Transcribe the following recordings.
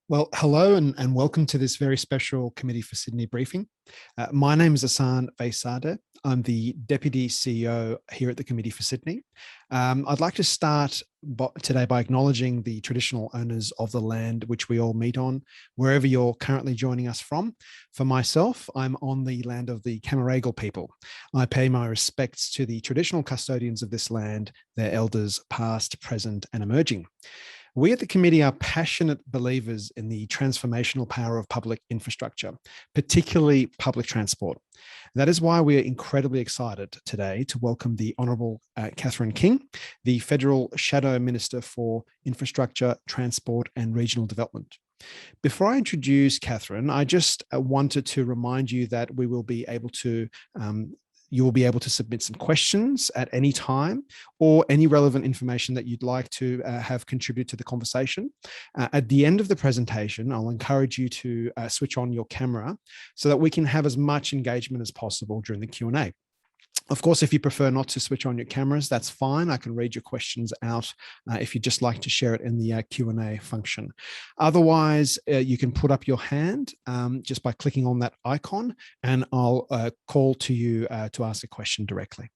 Well, hello and welcome to this very special Committee for Sydney briefing. My name is Hassan Vaisade. I'm the Deputy CEO here at the Committee for Sydney. I'd like to start today by acknowledging the traditional owners of the land which we all meet on, wherever you're currently joining us from. For myself, I'm on the land of the Camaragal people. I pay my respects to the traditional custodians of this land, their elders past, present and emerging. We at the committee are passionate believers in the transformational power of public infrastructure, particularly public transport. That is why we are incredibly excited today to welcome the Honourable Catherine King, the Federal Shadow Minister for Infrastructure, Transport and Regional Development. Before I introduce Catherine, I just wanted to remind you that we will be able to you will be able to submit some questions at any time or any relevant information that you'd like to have contribute to the conversation. At the end of the presentation, I'll encourage you to switch on your camera so that we can have as much engagement as possible during the Q&A. Of course, if you prefer not to switch on your cameras, that's fine. I can read your questions out if you'd just like to share it in the Q&A function. Otherwise, you can put up your hand just by clicking on that icon, and I'll call to you to ask a question directly.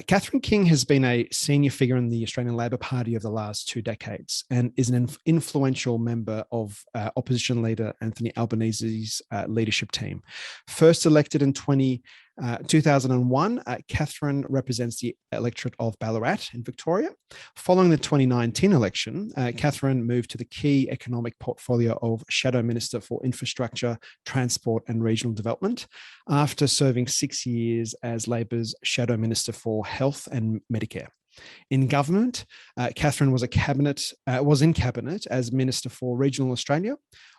Catherine King has been a senior figure in the Australian Labor Party over the last 2 decades and is an influential member of opposition leader Anthony Albanese's leadership team. First elected in 2001, Catherine represents the electorate of Ballarat in Victoria. Following the 2019 election, Catherine moved to the key economic portfolio of Shadow Minister for Infrastructure, Transport and Regional Development after serving 6 years as Labor's Shadow Minister for Health and Medicare. In government, Catherine was in cabinet as Minister for Regional Australia,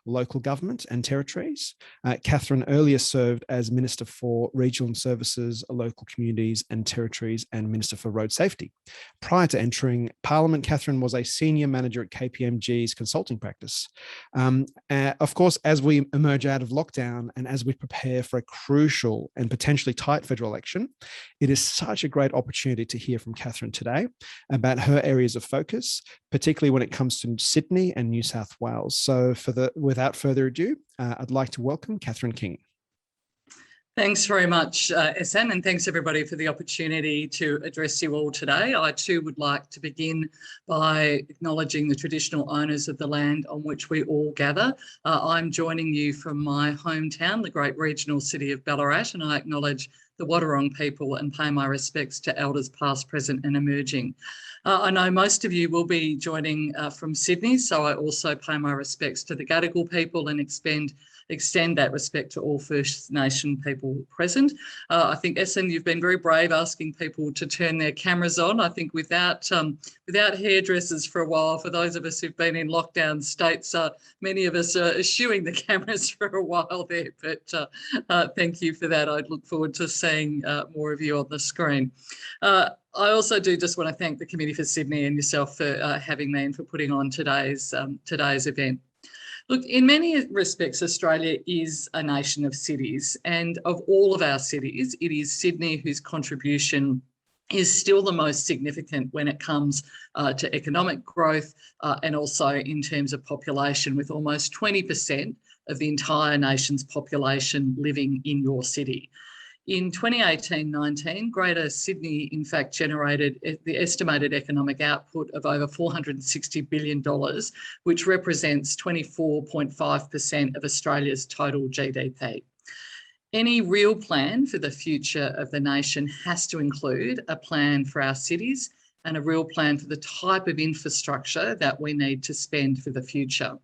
Local Government and Territories. Catherine earlier served as Minister for Regional Services, Local Communities and Territories and Minister for Road Safety. Prior to entering Parliament, Catherine was a senior manager at KPMG's consulting practice. Of course, as we emerge out of lockdown and as we prepare for a crucial and potentially tight federal election, it is such a great opportunity to hear from Catherine today about her areas of focus, particularly when it comes to Sydney and New South Wales. So without further ado, I'd like to welcome Catherine King. Thanks very much, SM, and thanks everybody for the opportunity to address you all today. I too would like to begin by acknowledging the traditional owners of the land on which we all gather. I'm joining you from my hometown, the great regional city of Ballarat, and I acknowledge the Wadawurrung people and pay my respects to elders past, present and emerging. I know most of you will be joining from Sydney, so I also pay my respects to the Gadigal people and extend that respect to all First Nation people present. I think, Essen, you've been very brave asking people to turn their cameras on. I think without hairdressers for a while, for those of us who've been in lockdown states, many of us are eschewing the cameras for a while there, but thank you for that. I look forward to seeing more of you on the screen. I also do just want to thank the Committee for Sydney and yourself for having me and for putting on today's event. Look, in many respects, Australia is a nation of cities, and of all of our cities, it is Sydney whose contribution is still the most significant when it comes to economic growth and also in terms of population, with almost 20% of the entire nation's population living in your city. In 2018-19, Greater Sydney, in fact, generated the estimated economic output of over $460 billion, which represents 24.5% of Australia's total GDP. Any real plan for the future of the nation has to include a plan for our cities and a real plan for the type of infrastructure that we need to spend for the future.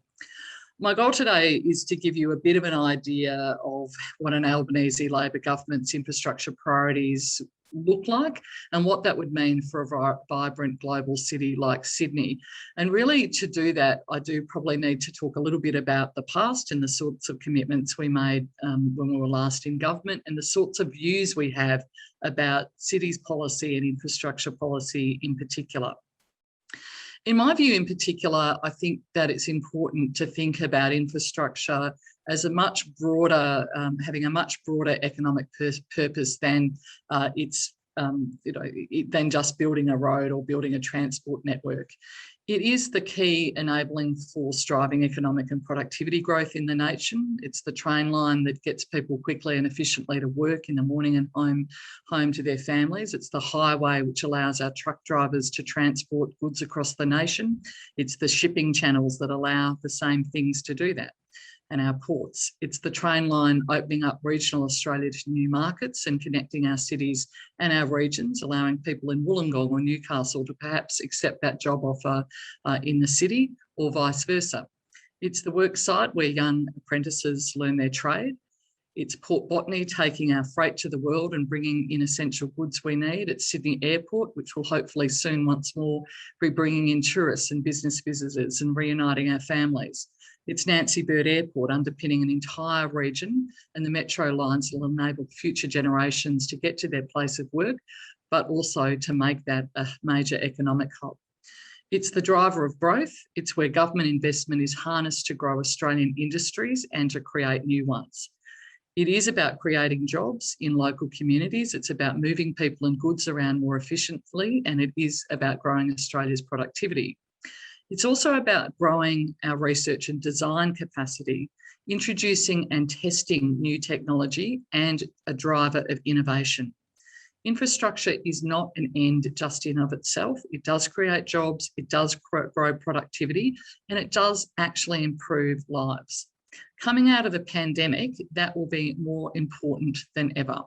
My goal today is to give you a bit of an idea of what an Albanese Labor government's infrastructure priorities look like and what that would mean for a vibrant global city like Sydney. And really to do that, I do probably need to talk a little bit about the past and the sorts of commitments we made when we were last in government and the sorts of views we have about cities policy and infrastructure policy in particular. In my view, in particular, I think that it's important to think about infrastructure as a much broader, having a much broader economic purpose than its than just building a road or building a transport network. It is the key enabling force driving economic and productivity growth in the nation. It's the train line that gets people quickly and efficiently to work in the morning and home to their families. It's the highway which allows our truck drivers to transport goods across the nation. It's the shipping channels that allow the same things to do that. And our ports. It's the train line opening up regional Australia to new markets and connecting our cities and our regions, allowing people in Wollongong or Newcastle to perhaps accept that job offer in the city or vice versa. It's the work site where young apprentices learn their trade. It's Port Botany taking our freight to the world and bringing in essential goods we need. It's Sydney Airport, which will hopefully soon once more be bringing in tourists and business visitors and reuniting our families. It's Nancy Bird Airport underpinning an entire region, and the metro lines will enable future generations to get to their place of work, but also to make that a major economic hub. It's the driver of growth. It's where government investment is harnessed to grow Australian industries and to create new ones. It is about creating jobs in local communities. It's about moving people and goods around more efficiently, and it is about growing Australia's productivity. It's also about growing our research and design capacity, introducing and testing new technology, and a driver of innovation. Infrastructure is not an end just in of itself. It does create jobs, it does grow productivity, and it does actually improve lives. Coming out of the pandemic, that will be more important than ever.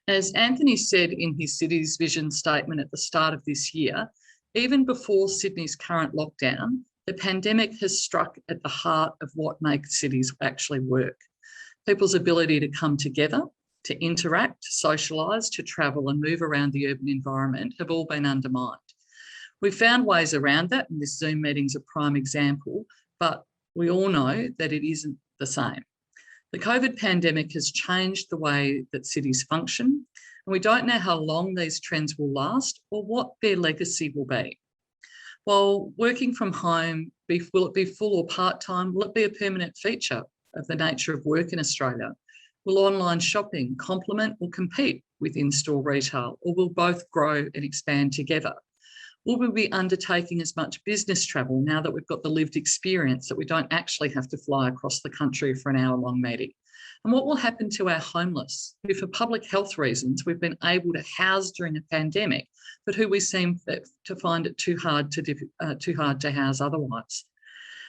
As Anthony said in his city's vision statement at the start of this year, even before Sydney's current lockdown, the pandemic has struck at the heart of what makes cities actually work. People's ability to come together, to interact, to socialise, to travel and move around the urban environment have all been undermined. We've found ways around that, and this Zoom meeting's a prime example, but we all know that it isn't the same. The COVID pandemic has changed the way that cities function, and we don't know how long these trends will last or what their legacy will be. While working from home, will it be full or part-time? Will it be a permanent feature of the nature of work in Australia? Will online shopping complement or compete with in-store retail, or will both grow and expand together? Will we be undertaking as much business travel now that we've got the lived experience that we don't actually have to fly across the country for an hour-long meeting? And what will happen to our homeless, who for public health reasons we've been able to house during a pandemic, but who we seem to find it too hard to house otherwise?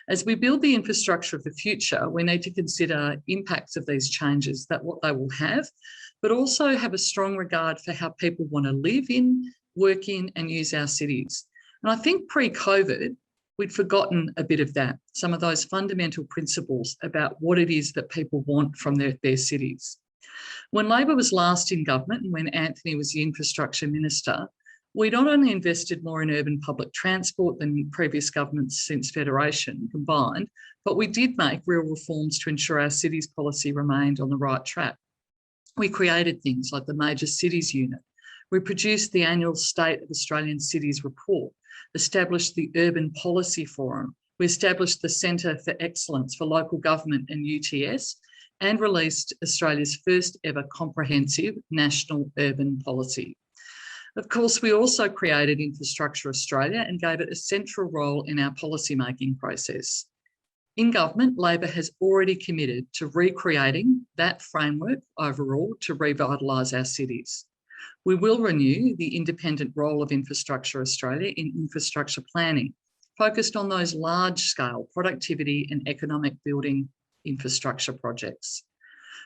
As we build the infrastructure of the future, we need to consider impacts of these changes, that what they will have, but also have a strong regard for how people want to live in, work in and use our cities. And I think pre-COVID, we'd forgotten a bit of that, some of those fundamental principles about what it is that people want from their cities. When Labor was last in government and when Anthony was the infrastructure minister, we not only invested more in urban public transport than previous governments since Federation combined, but we did make real reforms to ensure our cities policy remained on the right track. We created things like the Major Cities Unit. We produced the annual State of Australian Cities report, established the Urban Policy Forum. We established the Centre for Excellence for Local Government and UTS, and released Australia's first ever comprehensive national urban policy. Of course, we also created Infrastructure Australia and gave it a central role in our policymaking process. In government, Labor has already committed to recreating that framework overall to revitalise our cities. We will renew the independent role of Infrastructure Australia in infrastructure planning, focused on those large-scale productivity and economic building infrastructure projects.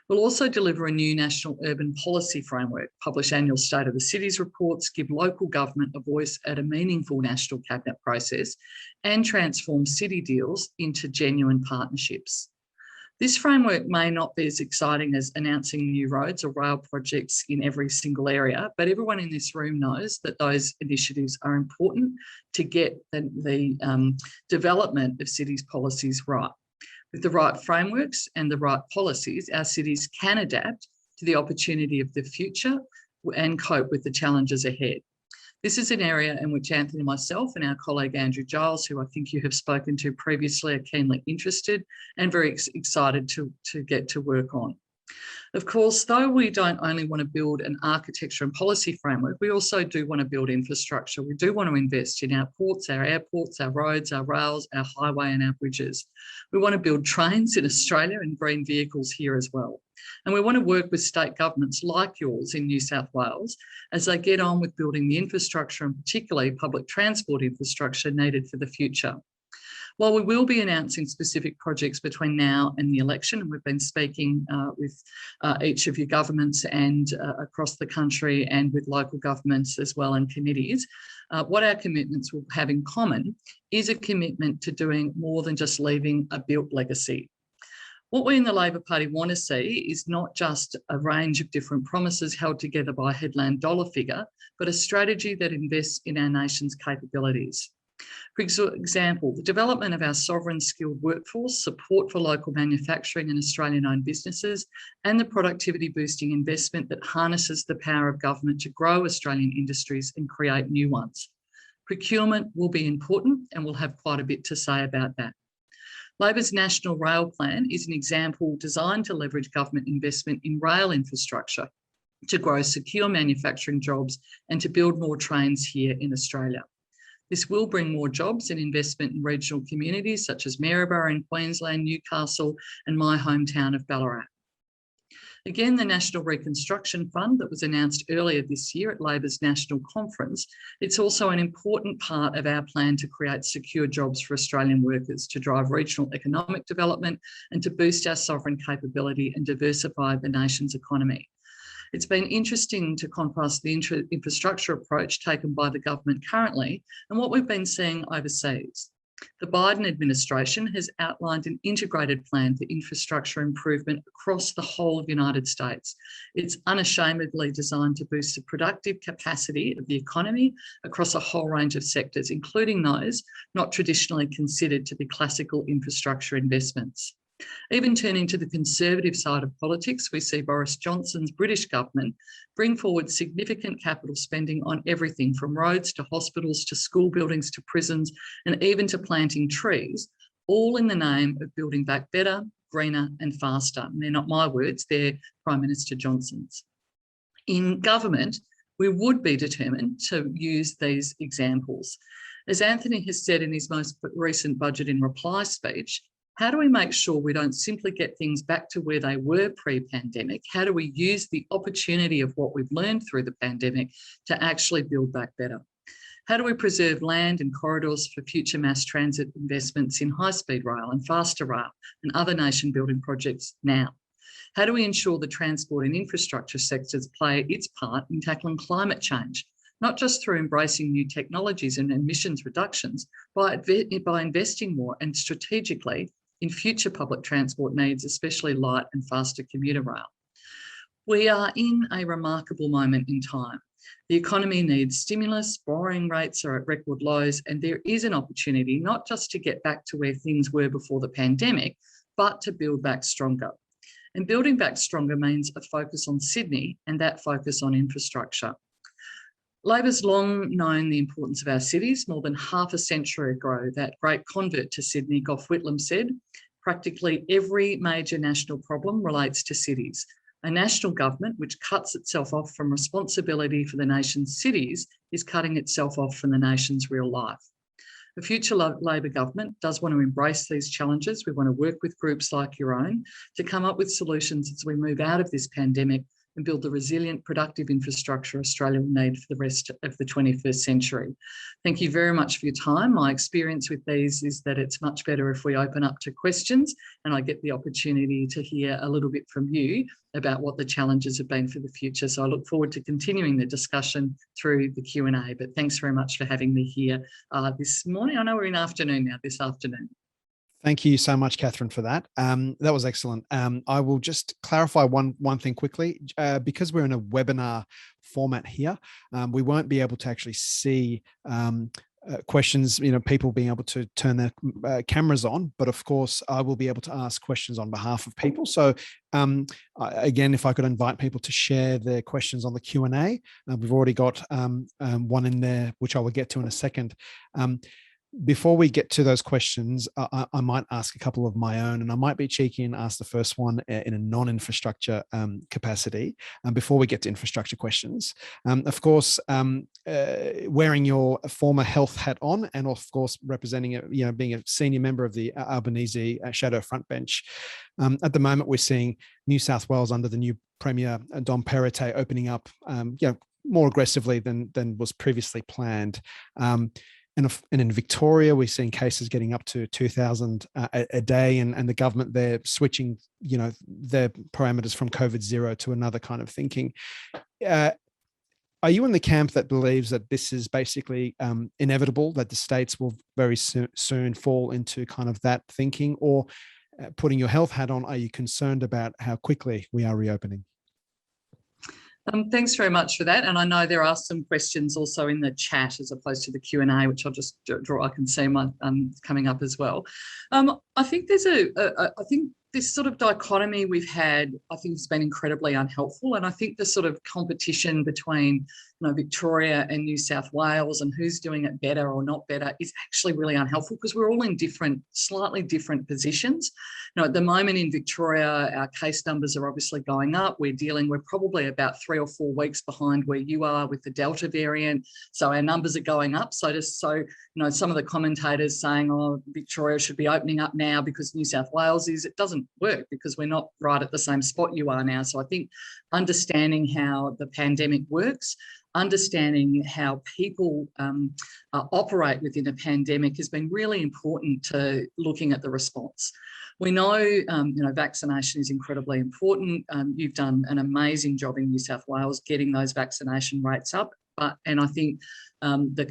We'll also deliver a new national urban policy framework, publish annual State of the Cities reports, give local government a voice at a meaningful national cabinet process, and transform city deals into genuine partnerships. This framework may not be as exciting as announcing new roads or rail projects in every single area, but everyone in this room knows that those initiatives are important to get the development of cities' policies right. With the right frameworks and the right policies, our cities can adapt to the opportunity of the future and cope with the challenges ahead. This is an area in which Anthony, myself and our colleague Andrew Giles, who I think you have spoken to previously, are keenly interested and very excited to get to work on. Of course, though we don't only want to build an architecture and policy framework, we also do want to build infrastructure. We do want to invest in our ports, our airports, our roads, our rails, our highway and our bridges. We want to build trains in Australia and green vehicles here as well. And we want to work with state governments like yours in New South Wales as they get on with building the infrastructure and particularly public transport infrastructure needed for the future. While we will be announcing specific projects between now and the election, and we've been speaking with each of your governments and across the country and with local governments as well and committees, what our commitments will have in common is a commitment to doing more than just leaving a built legacy. What we in the Labor Party want to see is not just a range of different promises held together by a headline dollar figure, but a strategy that invests in our nation's capabilities. For example, the development of our sovereign skilled workforce, support for local manufacturing and Australian-owned businesses, and the productivity boosting investment that harnesses the power of government to grow Australian industries and create new ones. Procurement will be important and we'll have quite a bit to say about that. Labor's National Rail Plan is an example designed to leverage government investment in rail infrastructure to grow secure manufacturing jobs and to build more trains here in Australia. This will bring more jobs and investment in regional communities such as Maryborough in Queensland, Newcastle and my hometown of Ballarat. Again, the National Reconstruction Fund that was announced earlier this year at Labor's National Conference, it's also an important part of our plan to create secure jobs for Australian workers, to drive regional economic development and to boost our sovereign capability and diversify the nation's economy. It's been interesting to contrast the infrastructure approach taken by the government currently and what we've been seeing overseas. The Biden administration has outlined an integrated plan for infrastructure improvement across the whole United States. It's unashamedly designed to boost the productive capacity of the economy across a whole range of sectors, including those not traditionally considered to be classical infrastructure investments. Even turning to the Conservative side of politics, we see Boris Johnson's British government bring forward significant capital spending on everything from roads to hospitals to school buildings to prisons and even to planting trees, all in the name of building back better, greener and faster. And they're not my words, they're Prime Minister Johnson's. In government, we would be determined to use these examples. As Anthony has said in his most recent Budget in Reply speech, how do we make sure we don't simply get things back to where they were pre-pandemic? How do we use the opportunity of what we've learned through the pandemic to actually build back better? How do we preserve land and corridors for future mass transit investments in high-speed rail and faster rail and other nation-building projects now? How do we ensure the transport and infrastructure sectors play its part in tackling climate change, not just through embracing new technologies and emissions reductions, but by investing more and strategically in future public transport needs, especially light and faster commuter rail? We are in a remarkable moment in time. The economy needs stimulus, borrowing rates are at record lows, and there is an opportunity not just to get back to where things were before the pandemic, but to build back stronger. And building back stronger means a focus on Sydney and that focus on infrastructure. Labor's long known the importance of our cities. More than half a century ago, that great convert to Sydney, Gough Whitlam, said, practically every major national problem relates to cities. A national government which cuts itself off from responsibility for the nation's cities is cutting itself off from the nation's real life. The future Labor government does want to embrace these challenges. We want to work with groups like your own to come up with solutions as we move out of this pandemic and build the resilient, productive infrastructure Australia will need for the rest of the 21st century. Thank you very much for your time. My experience with these is that it's much better if we open up to questions and I get the opportunity to hear a little bit from you about what the challenges have been for the future. So I look forward to continuing the discussion through the Q&A, but thanks very much for having me here this morning. I know we're in afternoon now, this afternoon. Thank you so much, Catherine, for that. That was excellent. I will just clarify one thing quickly. Because we're in a webinar format here, we won't be able to actually see questions, people being able to turn their cameras on, but of course I will be able to ask questions on behalf of people. So again, if I could invite people to share their questions on the Q&A, we've already got one in there, which I will get to in a second. before we get to those questions, I might ask a couple of my own, and I might be cheeky and ask the first one in a non-infrastructure capacity before we get to infrastructure questions. Of course, wearing your former health hat on, and of course representing, being a senior member of the Albanese Shadow Frontbench. At the moment, we're seeing New South Wales under the new Premier Dom Perrottet opening up, more aggressively than was previously planned. And in Victoria, we're seeing cases getting up to 2,000 a day, and the government there switching, their parameters from COVID zero to another kind of thinking. Are you in the camp that believes that this is basically inevitable, that the states will very soon fall into kind of that thinking? Or putting your health hat on, are you concerned about how quickly we are reopening? Thanks very much for that. And I know there are some questions also in the chat as opposed to the Q&A, which I'll just draw. I can see my coming up as well. I think there's I think this sort of dichotomy we've had, I think has been incredibly unhelpful. And I think the sort of competition between Victoria and New South Wales and who's doing it better or not better is actually really unhelpful, because we're all in slightly different positions. At the moment in Victoria, our case numbers are obviously going up. We're probably about 3 or 4 weeks behind where you are with the Delta variant. So our numbers are going up. So some of the commentators saying, oh, Victoria should be opening up now because New South Wales is, it doesn't work, because we're not right at the same spot you are now. So I think understanding how the pandemic works, understanding how people operate within a pandemic has been really important to looking at the response. We know, vaccination is incredibly important. You've done an amazing job in New South Wales getting those vaccination rates up. And I think the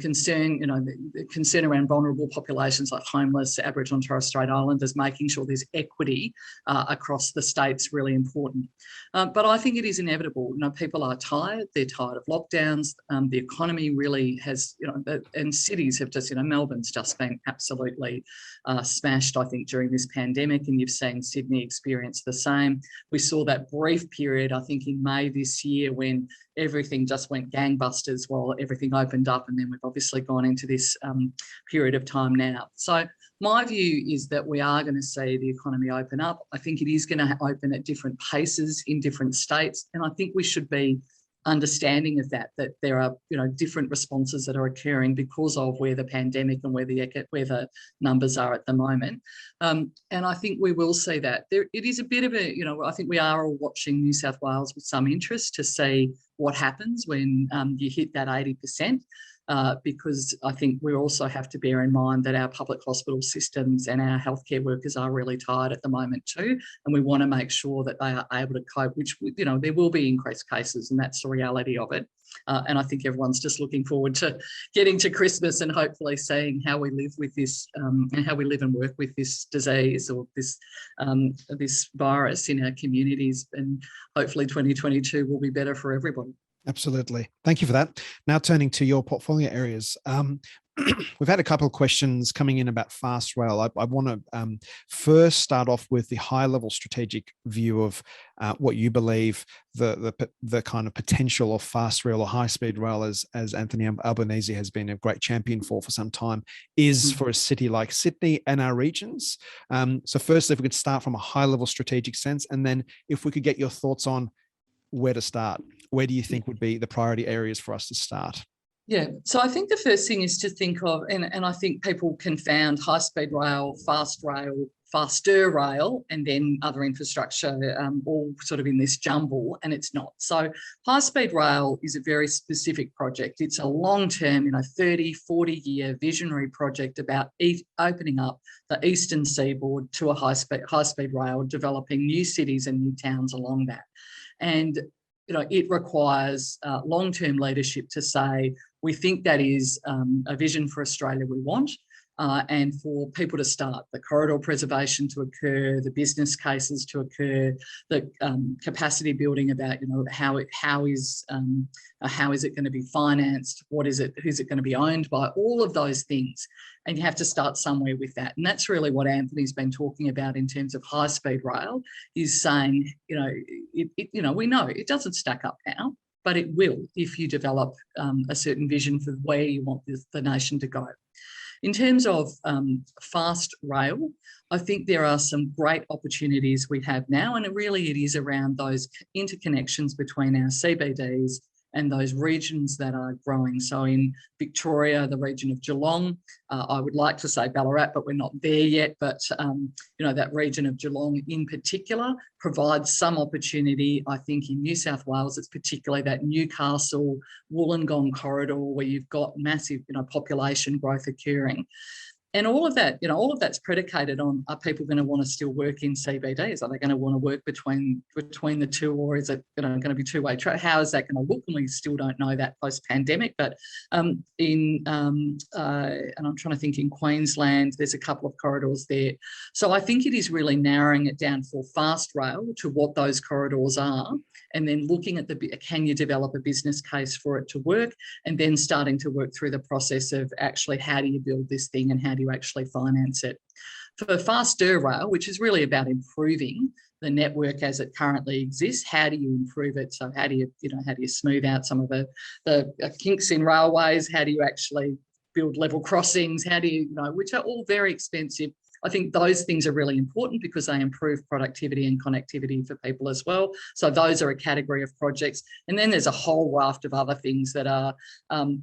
concern around vulnerable populations like homeless, Aboriginal and Torres Strait Islanders, making sure there's equity across the state's really important. But I think it is inevitable. People are tired. They're tired of lockdowns. The economy really has, and cities have just, Melbourne's just been absolutely smashed, I think, during this pandemic, and you've seen Sydney experience the same. We saw that brief period, I think, in May this year when everything just went gangbusters while everything opened up, and then we've obviously gone into this period of time now. So my view is that we are going to see the economy open up. I think it is going to open at different paces in different states, and I think we should be understanding of that there are different responses that are occurring because of where the pandemic and where the numbers are at the moment. And I think we will see that. It is a bit of a, I think we are all watching New South Wales with some interest to see what happens when you hit that 80%. Because I think we also have to bear in mind that our public hospital systems and our healthcare workers are really tired at the moment too, and we want to make sure that they are able to cope, which, there will be increased cases, and that's the reality of it. And I think everyone's just looking forward to getting to Christmas and hopefully seeing how we live with this and how we live and work with this disease or this virus in our communities. And hopefully 2022 will be better for everybody. Absolutely. Thank you for that. Now turning to your portfolio areas. We've had a couple of questions coming in about fast rail. I want to first start off with the high-level strategic view of what you believe the kind of potential of fast rail or high-speed rail, as Anthony Albanese has been a great champion for some time, is for a city like Sydney and our regions. So firstly, if we could start from a high-level strategic sense, and then if we could get your thoughts on where to start. Where do you think would be the priority areas for us to start? Yeah, so I think the first thing is to think of, and I think people confound high-speed rail, faster rail, and then other infrastructure all sort of in this jumble, and it's not. So high-speed rail is a very specific project. It's a long-term, 30, 40-year visionary project about opening up the eastern seaboard to a high-speed rail, developing new cities and new towns along that. And it requires long-term leadership to say, we think that is a vision for Australia we want, and for people to start, the corridor preservation to occur, the business cases to occur, the capacity building about, how is it going to be financed, who's it going to be owned by, all of those things. And you have to start somewhere with that. And that's really what Anthony's been talking about in terms of high-speed rail, is saying, we know it doesn't stack up now, but it will if you develop a certain vision for where you want the nation to go. In terms of fast rail, I think there are some great opportunities we have now, and it is around those interconnections between our CBDs and those regions that are growing. So in Victoria, the region of Geelong, I would like to say Ballarat, but we're not there yet. But, that region of Geelong in particular provides some opportunity. I think in New South Wales, it's particularly that Newcastle, Wollongong corridor where you've got massive, population growth occurring. And all of that's predicated on, are people going to want to still work in CBDs? Are they going to want to work between the two, or is it going to be two-way traffic? How is that going to look? And we still don't know that post-pandemic. But and I'm trying to think, in Queensland, there's a couple of corridors there. So I think it is really narrowing it down for fast rail to what those corridors are, and then looking at can you develop a business case for it to work, and then starting to work through the process of actually how do you build this thing and how do you actually finance it. For faster rail, which is really about improving the network as it currently exists, how do you improve it? So how do you smooth out some of the kinks in railways? How do you actually build level crossings? How do you, which are all very expensive. I think those things are really important because they improve productivity and connectivity for people as well. So those are a category of projects. And then there's a whole raft of other things that are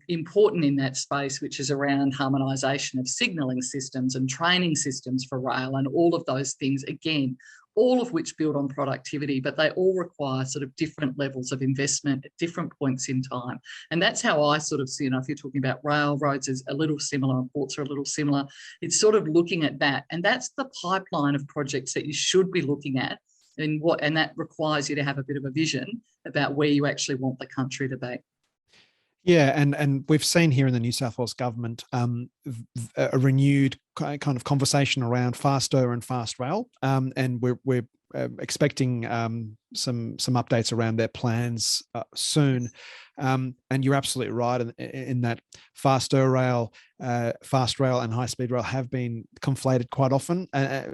important in that space, which is around harmonisation of signalling systems and training systems for rail, and all of those things, again, all of which build on productivity, but they all require sort of different levels of investment at different points in time. And that's how I sort of see, if you're talking about railroads is a little similar and ports are a little similar, it's sort of looking at that. And that's the pipeline of projects that you should be looking at, and that requires you to have a bit of a vision about where you actually want the country to be. Yeah, and we've seen here in the New South Wales government a renewed kind of conversation around faster and fast rail, and we're expecting some updates around their plans soon. And you're absolutely right in that fast rail and high-speed rail have been conflated quite often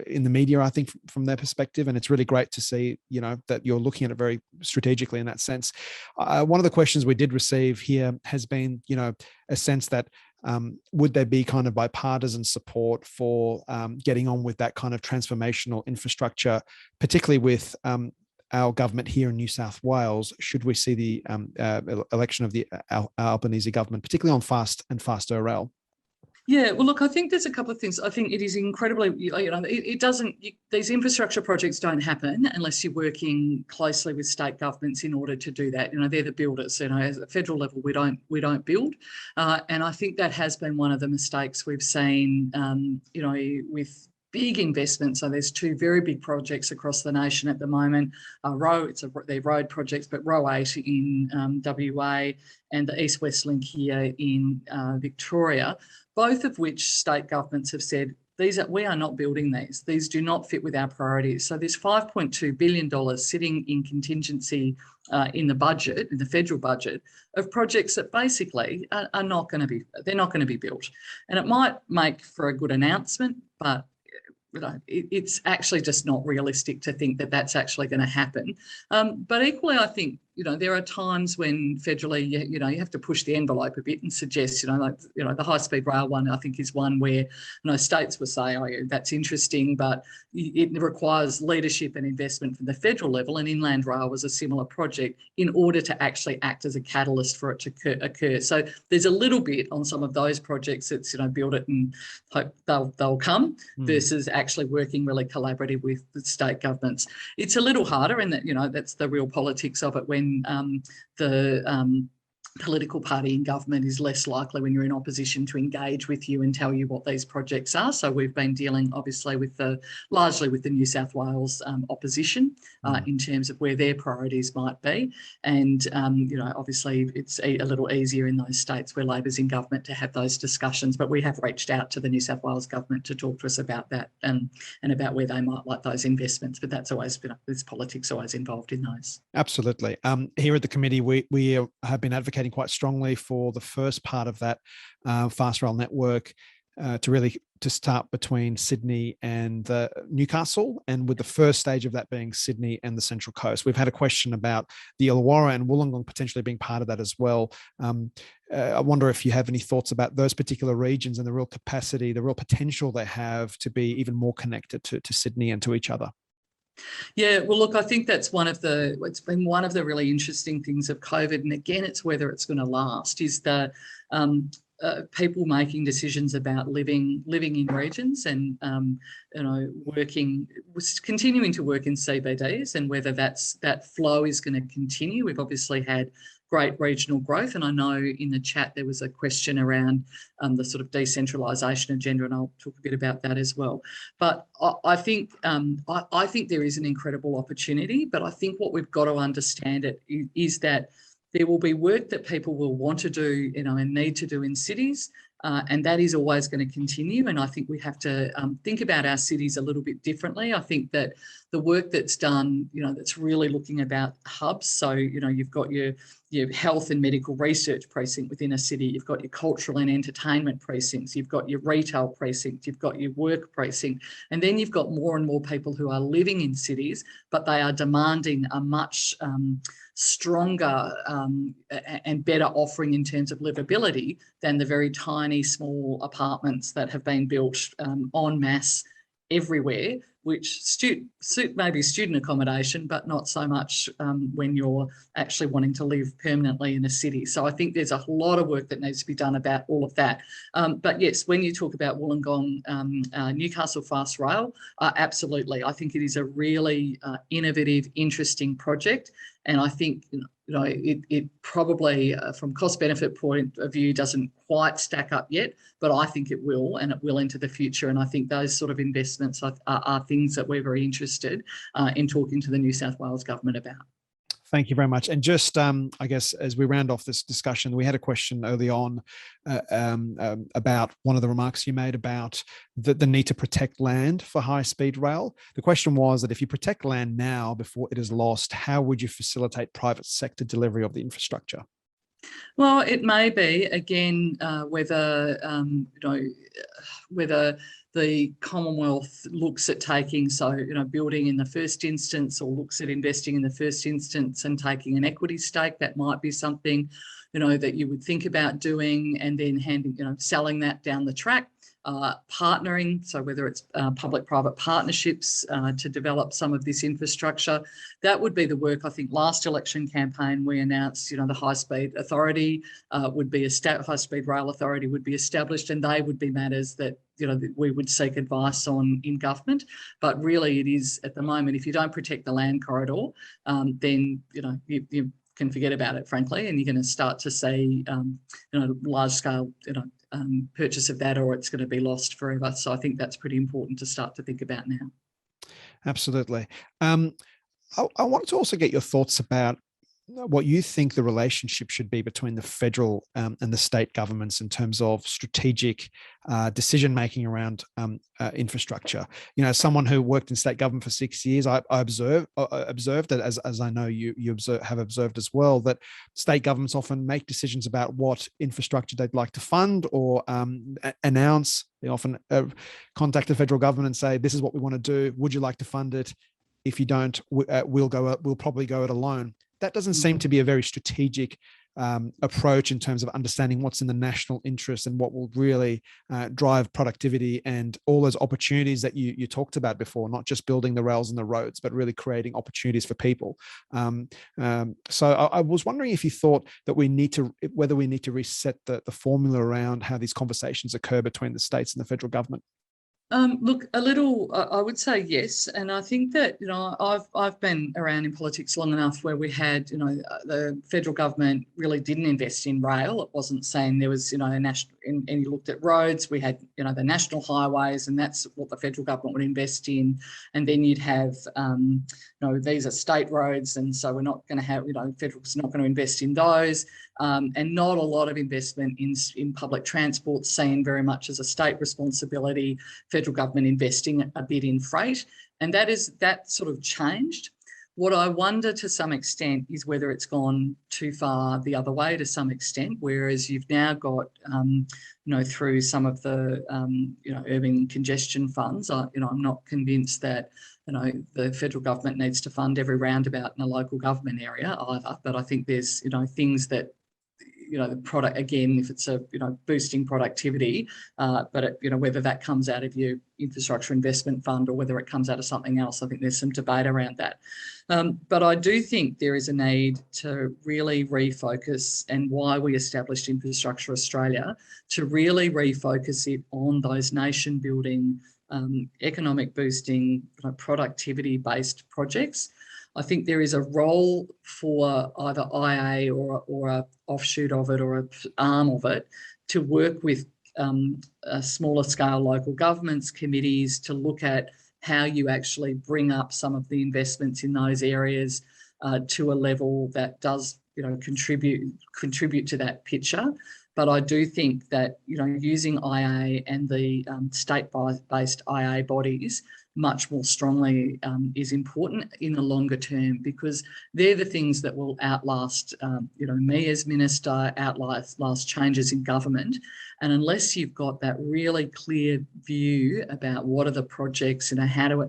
in the media, I think, from their perspective. And it's really great to see, that you're looking at it very strategically in that sense. One of the questions we did receive here has been, a sense that would there be kind of bipartisan support for getting on with that kind of transformational infrastructure, particularly with our government here in New South Wales, should we see the election of the Albanese government, particularly on fast and faster rail? Yeah, well, look, I think there's a couple of things. I think it is incredibly, these infrastructure projects don't happen unless you're working closely with state governments in order to do that. They're the builders. At a federal level, we don't build. And I think that has been one of the mistakes we've seen, with big investments. So there's two very big projects across the nation at the moment. They're road projects, but Row 8 in WA and the East-West Link here in Victoria, both of which state governments have said, we are not building these. These do not fit with our priorities. So there's $5.2 billion sitting in contingency in the budget, in the federal budget, of projects that basically are not going to be built. And it might make for a good announcement, but it's actually just not realistic to think that that's actually going to happen. But equally, I think, there are times when federally, you have to push the envelope a bit and suggest, the high-speed rail one, I think, is one where, states will say, oh, yeah, that's interesting, but it requires leadership and investment from the federal level, and Inland Rail was a similar project in order to actually act as a catalyst for it to occur. So there's a little bit on some of those projects that's, build it and hope they'll come, versus actually working really collaborative with the state governments. It's a little harder in that, that's the real politics of it, when the political party in government is less likely, when you're in opposition, to engage with you and tell you what these projects are. So we've been dealing obviously largely with the New South Wales opposition in terms of where their priorities might be. And, obviously it's a little easier in those states where Labor's in government to have those discussions, but we have reached out to the New South Wales government to talk to us about that and about where they might like those investments. But that's always been, there's politics always involved in those. Absolutely. Here at the committee, we have been advocating quite strongly for the first part of that fast rail network to start between Sydney and Newcastle, and with the first stage of that being Sydney and the Central Coast. We've had a question about the Illawarra and Wollongong potentially being part of that as well. I wonder if you have any thoughts about those particular regions and the real capacity, the real potential they have to be even more connected to Sydney and to each other. Yeah, well, look, I think it's been one of the really interesting things of COVID, and again, it's whether it's going to last, is the people making decisions about living in regions and continuing to work in CBDs, and whether that flow is going to continue. We've obviously had great regional growth, and I know in the chat there was a question around the sort of decentralisation agenda, and I'll talk a bit about that as well. But I think there is an incredible opportunity, but I think what we've got to understand is that there will be work that people will want to do, and need to do in cities, and that is always going to continue. And I think we have to think about our cities a little bit differently. I think that the work that's done, that's really looking about hubs. So, you've got your health and medical research precinct within a city, you've got your cultural and entertainment precincts, you've got your retail precinct, you've got your work precinct, and then you've got more and more people who are living in cities, but they are demanding a much stronger and better offering in terms of livability than the very tiny small apartments that have been built en masse everywhere, which suit maybe student accommodation, but not so much when you're actually wanting to live permanently in a city. So I think there's a lot of work that needs to be done about all of that. But yes, when you talk about Wollongong, Newcastle Fast Rail, absolutely. I think it is a really innovative, interesting project. And I think it probably, from cost-benefit point of view, doesn't quite stack up yet, but I think it will, and it will into the future. And I think those sort of investments are things that we're very interested in talking to the New South Wales government about. Thank you very much. And just, I guess, as we round off this discussion, we had a question early on about one of the remarks you made about the need to protect land for high-speed rail. The question was that if you protect land now before it is lost, how would you facilitate private sector delivery of the infrastructure? Well, it may be, again, whether the Commonwealth looks at taking, building in the first instance, or looks at investing in the first instance and taking an equity stake. That might be something, that you would think about doing, and then selling that down the track. Partnering, so whether it's public-private partnerships to develop some of this infrastructure, that would be the work. I think last election campaign we announced, the high-speed authority high-speed rail authority would be established, and they would be matters that that we would seek advice on in government. But really, it is at the moment, if you don't protect the land corridor, then you can forget about it, frankly, and you're going to start to see large-scale purchase of that, or it's going to be lost forever. So I think that's pretty important to start to think about now. Absolutely. I wanted to also get your thoughts about what you think the relationship should be between the federal and the state governments in terms of strategic decision making around infrastructure. As someone who worked in state government for 6 years, I observed that, as I know you have observed as well, that state governments often make decisions about what infrastructure they'd like to fund or announce. They often contact the federal government and say, "This is what we want to do. Would you like to fund it? If you don't, we'll probably go it alone." That doesn't seem to be a very strategic approach in terms of understanding what's in the national interest and what will really drive productivity and all those opportunities that you talked about before, not just building the rails and the roads, but really creating opportunities for people. So I was wondering if you thought that whether we need to reset the formula around how these conversations occur between the states and the federal government. Look, a little, I would say yes. And I think that, I've been around in politics long enough where we had, the federal government really didn't invest in rail. It wasn't saying there was, a national, and you looked at roads, we had, the national highways, and that's what the federal government would invest in. And then you'd have, these are state roads. And so we're not going to have, federal's not going to invest in those. And not a lot of investment in public transport, seen very much as a state responsibility. Federal government investing a bit in freight, and that sort of changed. What I wonder to some extent is whether it's gone too far the other way to some extent, whereas you've now got, through some of the, urban congestion funds, I'm not convinced that, the federal government needs to fund every roundabout in a local government area either. But I think there's, things that, the product, again, if it's a, boosting productivity, but whether that comes out of your infrastructure investment fund or whether it comes out of something else, I think there's some debate around that. But I do think there is a need to really refocus, and why we established Infrastructure Australia, to really refocus it on those nation building, economic boosting, productivity-based projects. I think there is a role for either IA or a offshoot of it or an arm of it to work with smaller scale local governments, committees, to look at how you actually bring up some of the investments in those areas to a level that does, contribute to that picture. But I do think that, using IA and the state-based IA bodies much more strongly is important in the longer term, because they're the things that will outlast, me as minister, outlast changes in government. And unless you've got that really clear view about what are the projects and how do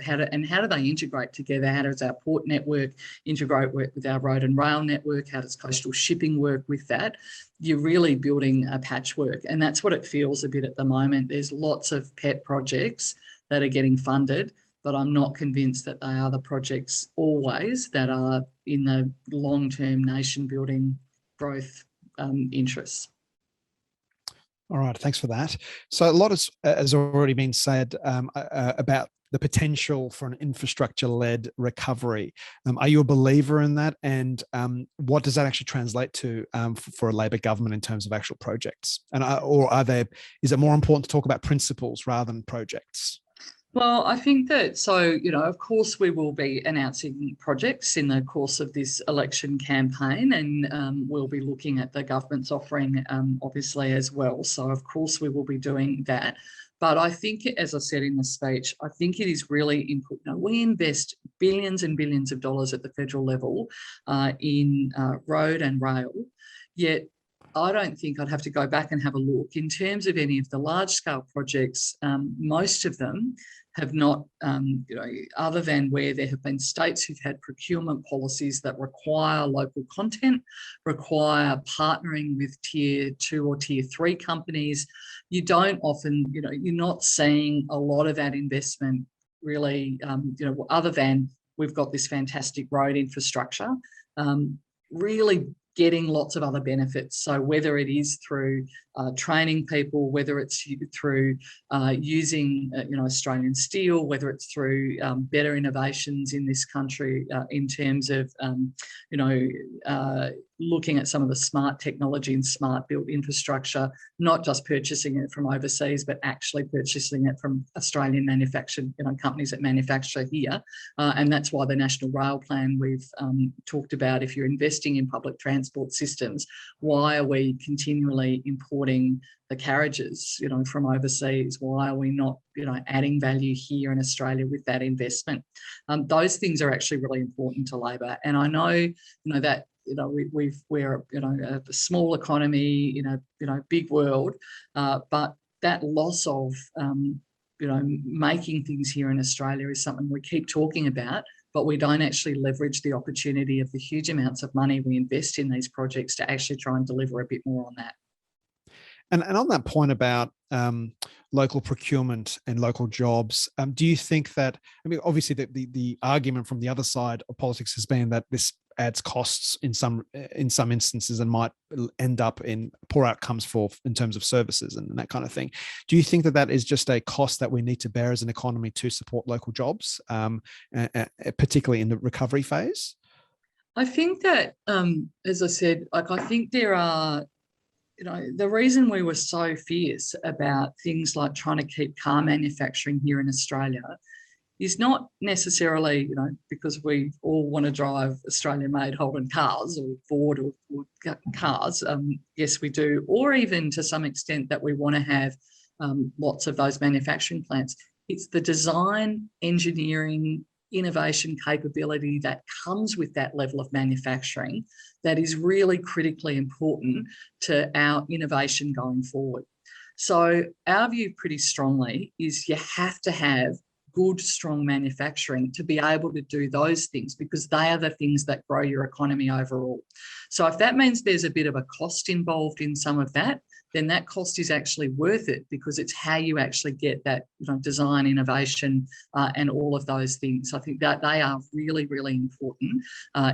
they integrate together, how does our port network integrate with our road and rail network, how does coastal shipping work with that, you're really building a patchwork. And that's what it feels a bit at the moment. There's lots of pet projects that are getting funded, but I'm not convinced that they are the projects always that are in the long-term nation-building growth interests. All right, thanks for that. So a lot has already been said about the potential for an infrastructure-led recovery. Are you a believer in that? And what does that actually translate to for a Labor government in terms of actual projects? And is it more important to talk about principles rather than projects? Well, I think that, of course, we will be announcing projects in the course of this election campaign, and we'll be looking at the government's offering, obviously, as well. So, of course, we will be doing that. But I think, as I said in the speech, I think it is really important. We invest billions and billions of dollars at the federal level in road and rail, yet I don't think I'd have to go back and have a look. In terms of any of the large-scale projects, most of them have not, other than where there have been states who've had procurement policies that require local content, require partnering with tier 2 or tier 3 companies, you don't often, you're not seeing a lot of that investment really, other than we've got this fantastic road infrastructure, really getting lots of other benefits. So whether it is through training people, whether it's through using Australian steel, whether it's through better innovations in this country in terms of looking at some of the smart technology and smart built infrastructure, not just purchasing it from overseas, but actually purchasing it from Australian manufactured companies that manufacture here. And that's why the National Rail Plan we've talked about, if you're investing in public transport systems, why are we continually importing the carriages, from overseas? Why are we not, adding value here in Australia with that investment? Those things are actually really important to Labor. And I know, that we're a small economy in a big world, but that loss of making things here in Australia is something we keep talking about, but we don't actually leverage the opportunity of the huge amounts of money we invest in these projects to actually try and deliver a bit more on that. And on that point about local procurement and local jobs, do you think that, obviously the argument from the other side of politics has been that this adds costs in some instances and might end up in poor outcomes in terms of services and that kind of thing. Do you think that is just a cost that we need to bear as an economy to support local jobs, particularly in the recovery phase? I think that, as I said, I think there are, the reason we were so fierce about things like trying to keep car manufacturing here in Australia is not necessarily, because we all want to drive Australian-made Holden cars or Ford or cars. Yes, we do. Or even to some extent that we want to have lots of those manufacturing plants. It's the design, engineering, innovation capability that comes with that level of manufacturing that is really critically important to our innovation going forward. So our view pretty strongly is you have to have good, strong manufacturing to be able to do those things, because they are the things that grow your economy overall. So if that means there's a bit of a cost involved in some of that, then that cost is actually worth it, because it's how you actually get that, design, innovation, and all of those things. I think that they are really, really important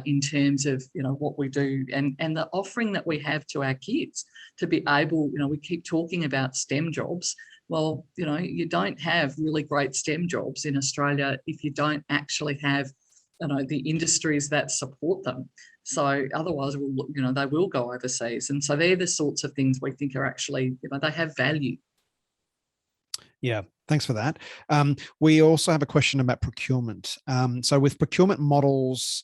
in terms of, what we do and the offering that we have to our kids to be able, we keep talking about STEM jobs. Well, you don't have really great STEM jobs in Australia if you don't actually have, the industries that support them. So otherwise, they will go overseas. And so they're the sorts of things we think are actually, they have value. Yeah, thanks for that. We also have a question about procurement. So with procurement models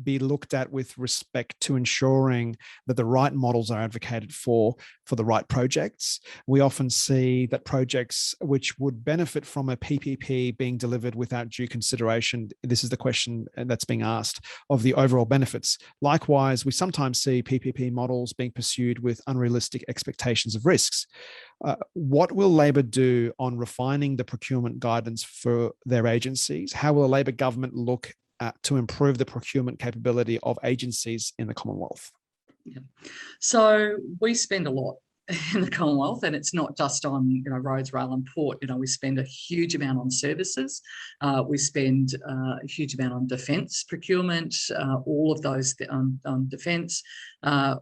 be looked at with respect to ensuring that the right models are advocated for the right projects. We often see that projects which would benefit from a PPP being delivered without due consideration, this is the question that's being asked, of the overall benefits. Likewise, we sometimes see PPP models being pursued with unrealistic expectations of risks. What will Labor do on refining the procurement guidance for their agencies? How will a Labor government look to improve the procurement capability of agencies in the Commonwealth? Yeah. So we spend a lot in the Commonwealth, and it's not just on roads, rail and port. We spend a huge amount on services. We spend a huge amount on defence procurement, all of those on defence.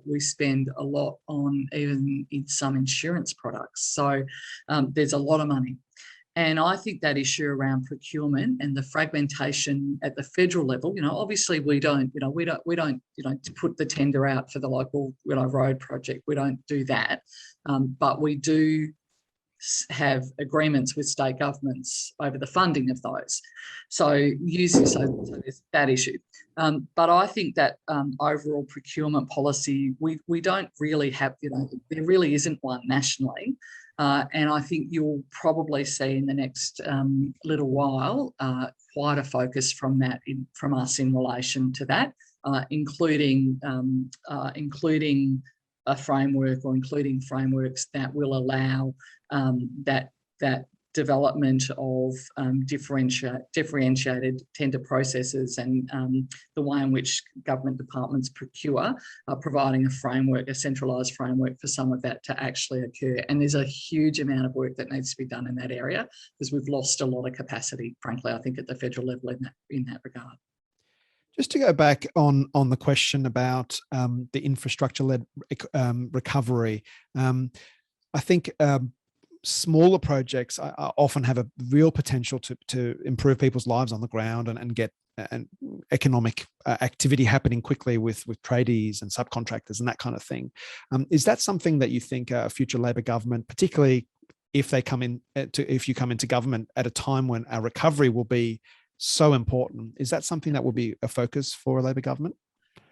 We spend a lot on even in some insurance products. So there's a lot of money. And I think that issue around procurement and the fragmentation at the federal level, obviously we don't put the tender out for the local road project. We don't do that, but we do have agreements with state governments over the funding of those. So there's that issue. But I think that overall procurement policy, we don't really have, there really isn't one nationally. And I think you'll probably see in the next little while quite a focus from us in relation to that, including a framework or including frameworks that will allow that development of differentiated tender processes and the way in which government departments procure, providing a framework, a centralised framework for some of that to actually occur. And there's a huge amount of work that needs to be done in that area, because we've lost a lot of capacity, frankly, I think, at the federal level in that regard. Just to go back on the question about the infrastructure-led recovery, I think smaller projects often have a real potential to improve people's lives on the ground and get an economic activity happening quickly with tradies and subcontractors and that kind of thing. Is that something that you think a future Labor government, particularly if you come into government at a time when our recovery will be so important, is that something that will be a focus for a Labor government?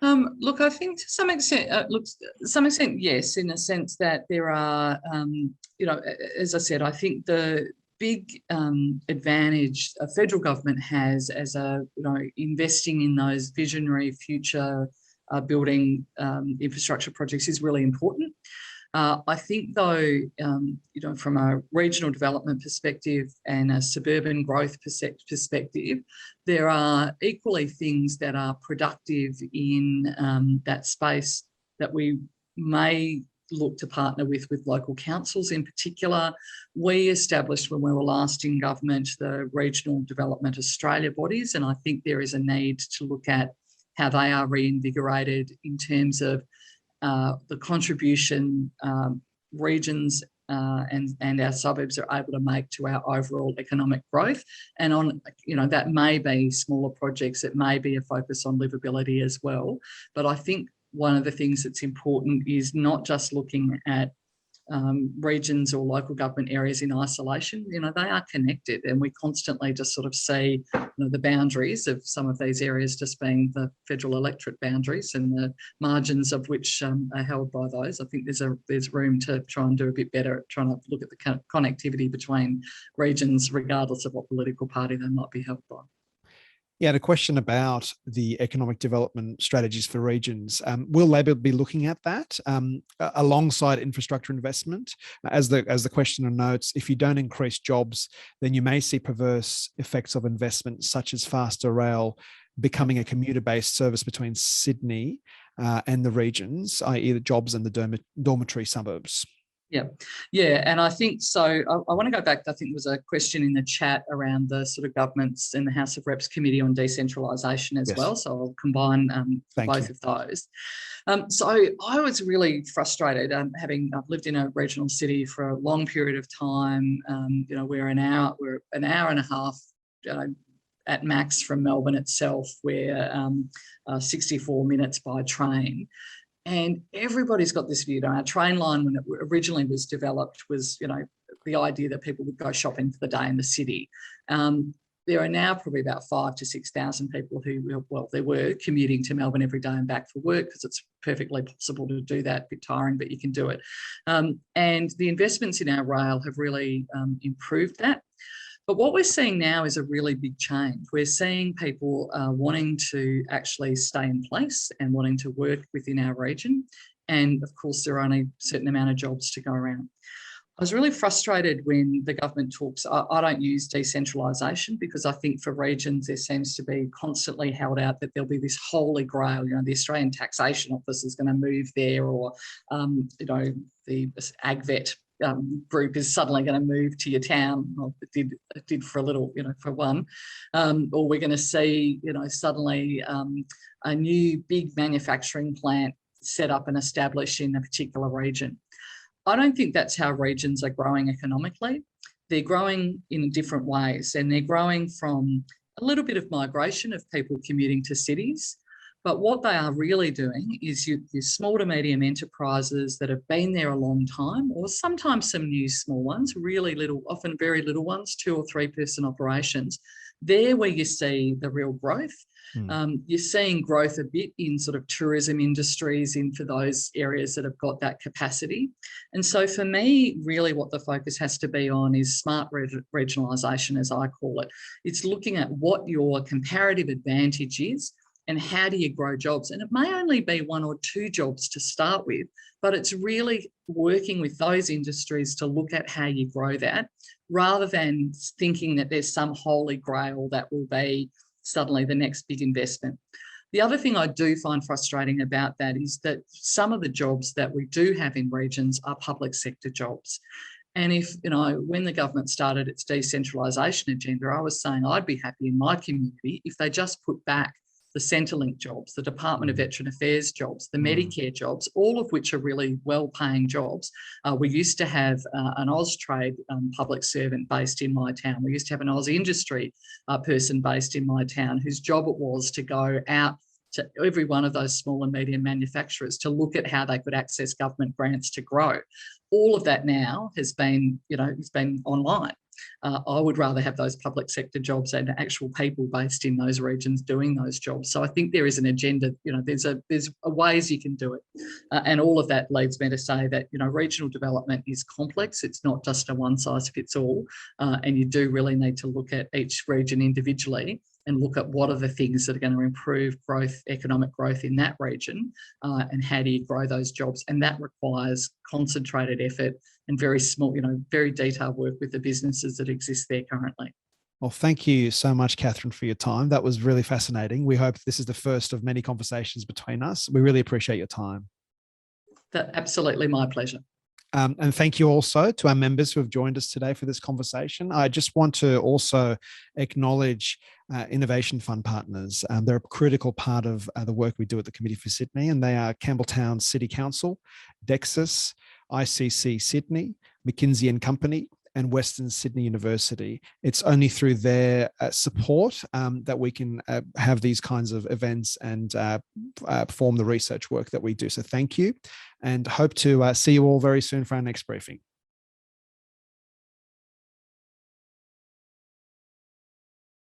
Look, I think to some extent, yes, in a sense that there are, as I said, I think the big advantage a federal government has as investing in those visionary future building infrastructure projects is really important. I think, though, from a regional development perspective and a suburban growth perspective, there are equally things that are productive in that space that we may look to partner with local councils in particular. We established, when we were last in government, the Regional Development Australia bodies, and I think there is a need to look at how they are reinvigorated in terms of the contribution regions and our suburbs are able to make to our overall economic growth. And that may be smaller projects, it may be a focus on livability as well. But I think one of the things that's important is not just looking at regions or local government areas in isolation. They are connected, and we constantly just sort of see the boundaries of some of these areas just being the federal electorate boundaries and the margins of which are held by those. I think there's room to try and do a bit better at trying to look at the connectivity between regions, regardless of what political party they might be held by. Yeah, the question about the economic development strategies for regions. Will Labor be looking at that alongside infrastructure investment? As the questioner notes, if you don't increase jobs, then you may see perverse effects of investment, such as faster rail becoming a commuter-based service between Sydney and the regions, i.e. the jobs and the dormitory suburbs. Yeah, and I think so. I want to go back. I think there was a question in the chat around the sort of governments in the House of Reps Committee on Decentralisation as well. So I'll combine both of those. So I was really frustrated I've lived in a regional city for a long period of time. We're an hour and a half at max from Melbourne itself. We're 64 minutes by train. And everybody's got this view. Our train line, when it originally was developed, was, the idea that people would go shopping for the day in the city. There are now probably about 5,000 to 6,000 people who, they were commuting to Melbourne every day and back for work, because it's perfectly possible to do that. A bit tiring, but you can do it. And the investments in our rail have really improved that. But what we're seeing now is a really big change. We're seeing people wanting to actually stay in place and wanting to work within our region. And of course, there are only a certain amount of jobs to go around. I was really frustrated when the government talks. I don't use decentralisation, because I think for regions there seems to be constantly held out that there'll be this holy grail. The Australian Taxation Office is going to move there, or the AgVet group is suddenly going to move to your town. Well, it did for a little, for one. Or we're going to see, suddenly a new big manufacturing plant set up and established in a particular region. I don't think that's how regions are growing economically. They're growing in different ways, and they're growing from a little bit of migration of people commuting to cities. But what they are really doing is your small to medium enterprises that have been there a long time, or sometimes some new small ones, really little, often very little ones, 2 or 3 person operations. They're where you see the real growth. You're seeing growth a bit in sort of tourism industries, in for those areas that have got that capacity. And so for me, really what the focus has to be on is smart regionalisation, as I call it. It's looking at what your comparative advantage is, and how do you grow jobs? And it may only be 1 or 2 jobs to start with, but it's really working with those industries to look at how you grow that, rather than thinking that there's some holy grail that will be suddenly the next big investment. The other thing I do find frustrating about that is that some of the jobs that we do have in regions are public sector jobs. And if, when the government started its decentralisation agenda, I was saying I'd be happy in my community if they just put back the Centrelink jobs, the Department of Veteran Affairs jobs, the Medicare jobs, all of which are really well-paying jobs. We used to have an Austrade public servant based in my town. We used to have an Oz industry person based in my town, whose job it was to go out to every one of those small and medium manufacturers to look at how they could access government grants to grow. All of that now has been, it's been online. I would rather have those public sector jobs and actual people based in those regions doing those jobs. So I think there is an agenda, there's ways you can do it. And all of that leads me to say that, regional development is complex. It's not just a one size fits all. And you do really need to look at each region individually and look at what are the things that are going to improve growth, economic growth in that region, and how do you grow those jobs. And that requires concentrated effort and very small, very detailed work with the businesses that exist there currently. Well, thank you so much, Catherine, for your time. That was really fascinating. We hope this is the first of many conversations between us. We really appreciate your time. That's absolutely my pleasure. And thank you also to our members who have joined us today for this conversation. I just want to also acknowledge Innovation Fund partners. They're a critical part of the work we do at the Committee for Sydney, and they are Campbelltown City Council, Dexus, ICC Sydney, McKinsey and Company, and Western Sydney University. It's only through their support that we can have these kinds of events and perform the research work that we do. So thank you, and hope to see you all very soon for our next briefing.